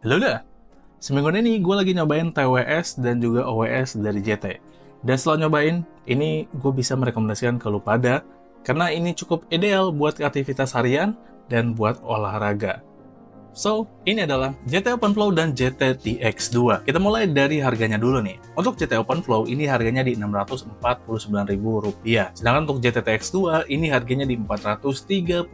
Halo dah, seminggu ini gue lagi nyobain TWS dan juga OWS dari JT. Dan setelah nyobain, ini gue bisa merekomendasikan ke lu pada, karena ini cukup ideal buat aktivitas harian dan buat olahraga. So, ini adalah GT OpenFlow dan GT TX2. Kita mulai dari harganya dulu nih. Untuk GT OpenFlow ini harganya di Rp649.000. Sedangkan untuk GT TX2 ini harganya di Rp439.000.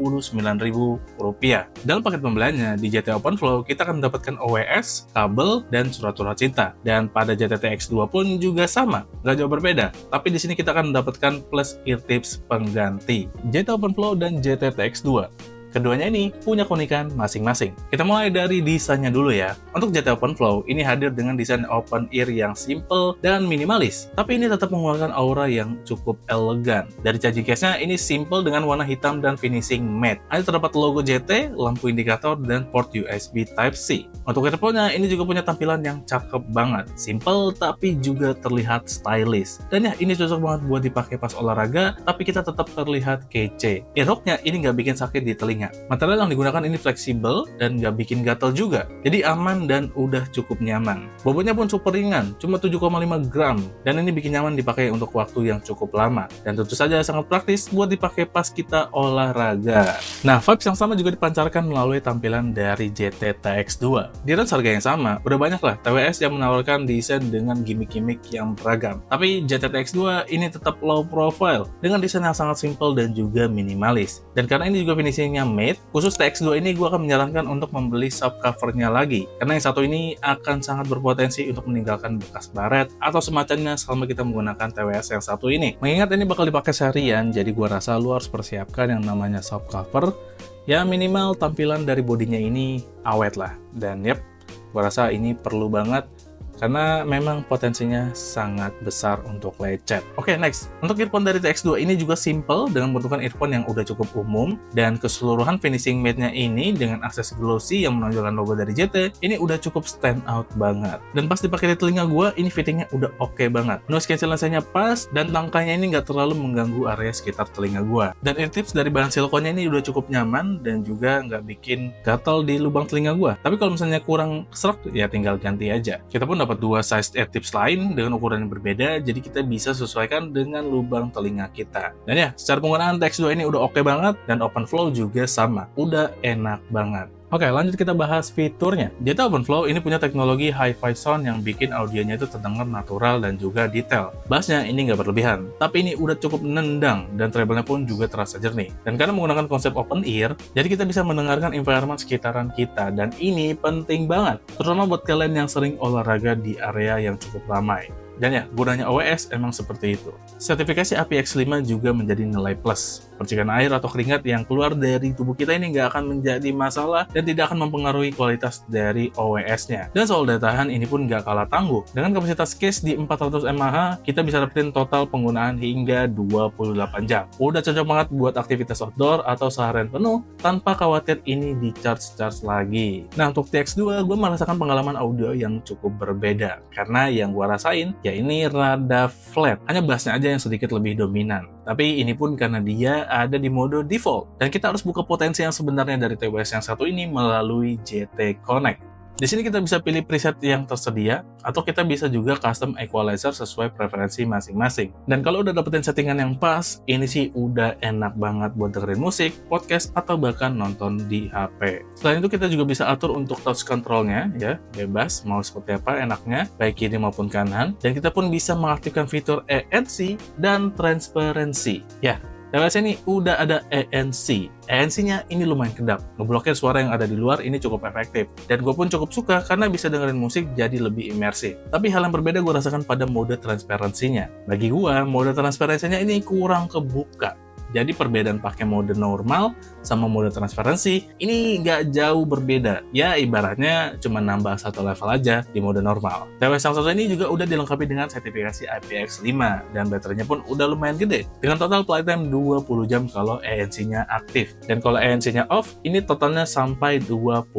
Dalam paket pembeliannya di GT OpenFlow kita akan mendapatkan OWS, kabel, dan surat-surat cinta. Dan pada GT TX2 pun juga sama, nggak jauh berbeda. Tapi di sini kita akan mendapatkan plus ear tips pengganti. GT OpenFlow dan GT TX2. Keduanya ini punya keunikan masing-masing. Kita mulai dari desainnya dulu ya. Untuk GT OpenFlow, ini hadir dengan desain open ear yang simple dan minimalis. Tapi ini tetap mengeluarkan aura yang cukup elegan. Dari charging case-nya, ini simple dengan warna hitam dan finishing matte. Ada terdapat logo JT, lampu indikator, dan port USB Type-C. Untuk earphone-nya, ini juga punya tampilan yang cakep banget. Simple, tapi juga terlihat stylish. Dan ya, ini cocok banget buat dipakai pas olahraga, tapi kita tetap terlihat kece. Earhook-nya ini nggak bikin sakit di telinga. Material yang digunakan ini fleksibel dan nggak bikin gatel juga, jadi aman dan udah cukup nyaman. Bobotnya pun super ringan, cuma 7,5 gram, dan ini bikin nyaman dipakai untuk waktu yang cukup lama. Dan tentu saja sangat praktis buat dipakai pas kita olahraga. Nah, vibes yang sama juga dipancarkan melalui tampilan dari GT TX2. Di range harga yang sama, udah banyak lah TWS yang menawarkan desain dengan gimmick-gimmick yang beragam. Tapi GT TX2 ini tetap low profile, dengan desain yang sangat simple dan juga minimalis. Dan karena ini juga finishingnya matte, khusus TX2 ini gue akan menyarankan untuk membeli subcovernya lagi, karena yang satu ini akan sangat berpotensi untuk meninggalkan bekas baret atau semacamnya selama kita menggunakan TWS yang satu ini. Mengingat ini bakal dipakai seharian, jadi gue rasa lu harus persiapkan yang namanya subcover. Ya minimal tampilan dari bodinya ini awet lah. Dan yep, gue rasa ini perlu banget, karena memang potensinya sangat besar untuk lecet. Oke, next. Untuk earphone dari TX2 ini juga simple dengan bentukan earphone yang udah cukup umum, dan keseluruhan finishing matte-nya ini dengan akses glossy yang menonjolkan logo dari JT, ini udah cukup stand out banget. Dan pas dipakai di telinga gue, ini fittingnya udah oke banget. Noise cancellation-nya pas, dan tangkanya ini nggak terlalu mengganggu area sekitar telinga gue. Dan ear tips dari bahan silikonnya ini udah cukup nyaman, dan juga nggak bikin gatal di lubang telinga gue. Tapi kalau misalnya kurang serak, ya tinggal ganti aja. Kita pun dapat dua size ear tips lain dengan ukuran yang berbeda, jadi kita bisa sesuaikan dengan lubang telinga kita. Dan ya, secara penggunaan TX2 ini udah oke banget, dan OpenFlow juga sama, udah enak banget. Oke, lanjut kita bahas fiturnya. JT OpenFlow ini punya teknologi Hi-Fi Sound yang bikin audionya itu terdengar natural dan juga detail. Bassnya ini nggak berlebihan, tapi ini udah cukup nendang, dan treble-nya pun juga terasa jernih. Dan karena menggunakan konsep open ear, jadi kita bisa mendengarkan environment sekitaran kita, dan ini penting banget, terutama buat kalian yang sering olahraga di area yang cukup ramai. Dan ya, gunanya OWS emang seperti itu. Sertifikasi IPX5 juga menjadi nilai plus. Percikan air atau keringat yang keluar dari tubuh kita ini nggak akan menjadi masalah dan tidak akan mempengaruhi kualitas dari OWS-nya. Dan soal daya tahan ini pun nggak kalah tangguh. Dengan kapasitas case di 400 mAh, kita bisa dapetin total penggunaan hingga 28 jam. Udah cocok banget buat aktivitas outdoor atau seharian penuh tanpa khawatir ini di-charge lagi. Nah, untuk TX2, gue merasakan pengalaman audio yang cukup berbeda. Karena yang gue rasain, ya ini rada flat. Hanya bassnya aja yang sedikit lebih dominan. Tapi ini pun karena dia ada di mode default. Dan kita harus buka potensi yang sebenarnya dari TWS yang satu ini melalui JT Connect. Di sini kita bisa pilih preset yang tersedia, atau kita bisa juga custom equalizer sesuai preferensi masing-masing. Dan kalau udah dapetin settingan yang pas, ini sih udah enak banget buat dengerin musik, podcast, atau bahkan nonton di HP. Selain itu kita juga bisa atur untuk touch controlnya, ya, bebas, mau seperti apa enaknya, baik kiri maupun kanan. Dan kita pun bisa mengaktifkan fitur ANC dan transparency. Ya, TWS ini udah ada ANC. ANC-nya ini lumayan kedap. Ngeblokir suara yang ada di luar ini cukup efektif. Dan gue pun cukup suka karena bisa dengerin musik jadi lebih imersif. Tapi hal yang berbeda gue rasakan pada mode transparansinya. Bagi gue, mode transparansinya ini kurang kebuka. Jadi perbedaan pakai mode normal sama mode transparansi ini nggak jauh berbeda. Ya ibaratnya cuma nambah satu level aja di mode normal. TWS yang satu ini juga udah dilengkapi dengan sertifikasi IPX5 dan baterainya pun udah lumayan gede. Dengan total playtime 20 jam kalau ANC-nya aktif. Dan kalau ANC-nya off, ini totalnya sampai 25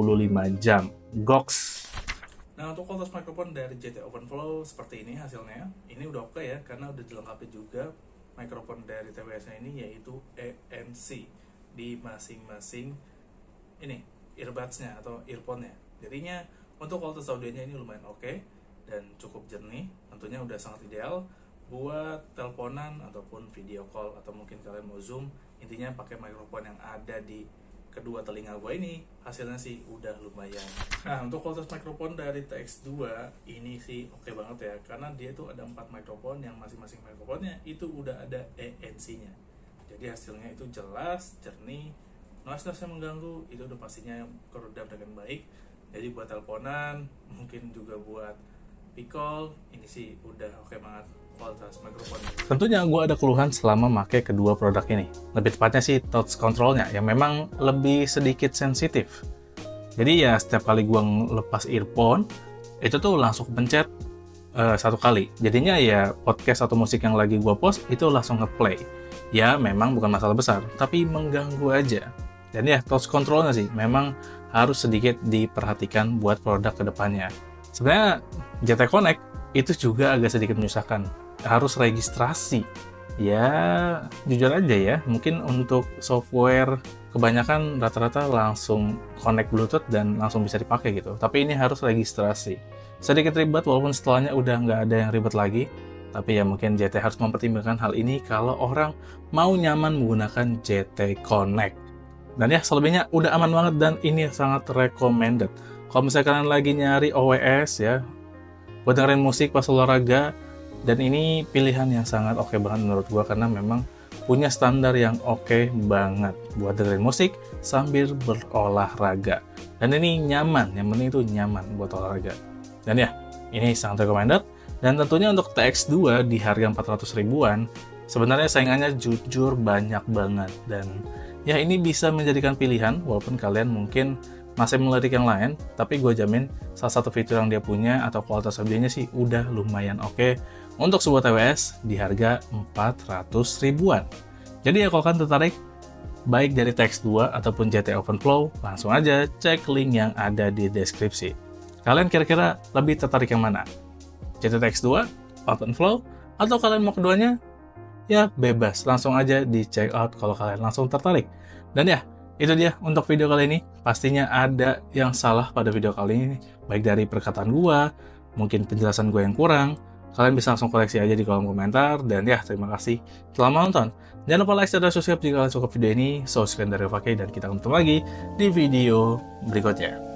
jam. Goks! Nah, untuk kualitas mikrofon dari JT OpenFlow seperti ini hasilnya. Ini udah oke ya, karena udah dilengkapi juga mikrofon dari TWS-nya ini, yaitu ANC di masing-masing ini earbuds-nya atau earphone-nya. Jadinya Untuk kualitas audionya ini lumayan oke dan cukup jernih, tentunya udah sangat ideal buat teleponan ataupun video call, atau mungkin kalian mau zoom. Intinya pakai mikrofon yang ada di kedua telinga gue ini, hasilnya sih udah lumayan. Nah, untuk kualitas mikrofon dari TX2 ini sih oke banget ya, karena dia tuh ada 4 mikrofon yang masing-masing mikrofonnya itu udah ada ANC-nya. Jadi hasilnya itu jelas, jernih, noise-noise yang mengganggu itu udah pastinya keredam dengan baik. Jadi buat teleponan, mungkin juga buat call, ini sih udah oke banget kualitas mikrofonnya. Tentunya gue ada keluhan selama pakai kedua produk ini. Lebih tepatnya sih touch controlnya yang memang lebih sedikit sensitif. Jadi ya setiap kali gue lepas earphone, itu tuh langsung pencet satu kali. Jadinya ya podcast atau musik yang lagi gue post itu langsung ngeplay. Ya memang bukan masalah besar, tapi mengganggu aja. Dan ya touch controlnya sih memang harus sedikit diperhatikan buat produk kedepannya. Sebenarnya JT Connect itu juga agak sedikit menyusahkan. Harus registrasi. Ya, jujur aja ya, mungkin untuk software kebanyakan rata-rata langsung connect Bluetooth dan langsung bisa dipakai gitu. Tapi ini harus registrasi. Sedikit ribet walaupun setelahnya udah nggak ada yang ribet lagi. Tapi ya mungkin JT harus mempertimbangkan hal ini kalau orang mau nyaman menggunakan JT Connect. Dan ya selebihnya udah aman banget dan ini sangat recommended. Kalau misalnya kalian lagi nyari OWS ya, buat dengerin musik pas olahraga, dan ini pilihan yang sangat oke banget menurut gua karena memang punya standar yang oke banget buat dengerin musik sambil berolahraga. Dan ini nyaman, yang penting itu nyaman buat olahraga. Dan ya, ini sangat recommended. Dan tentunya untuk TX2 di harga 400 ribuan, sebenarnya saingannya jujur banyak banget. Dan ya ini bisa menjadikan pilihan, walaupun kalian mungkin masih melirik yang lain, tapi gue jamin salah satu fitur yang dia punya atau kualitas audionya sih udah lumayan oke untuk sebuah TWS di harga 400 ribuan. Jadi ya kalau kalian tertarik, baik dari TX2 ataupun JT OpenFlow, langsung aja cek link yang ada di deskripsi. Kalian kira-kira lebih tertarik yang mana? JT TX2, OpenFlow, atau kalian mau keduanya? Ya bebas, langsung aja di check out kalau kalian langsung tertarik. Dan ya, itu dia untuk video kali ini. Pastinya ada yang salah pada video kali ini, baik dari perkataan gua, mungkin penjelasan gua yang kurang. Kalian bisa langsung koreksi aja di kolom komentar. Dan ya, terima kasih telah menonton. Jangan lupa like, share, dan subscribe jika kalian suka video ini. So, sekian dari Fakih dan kita ketemu lagi di video berikutnya.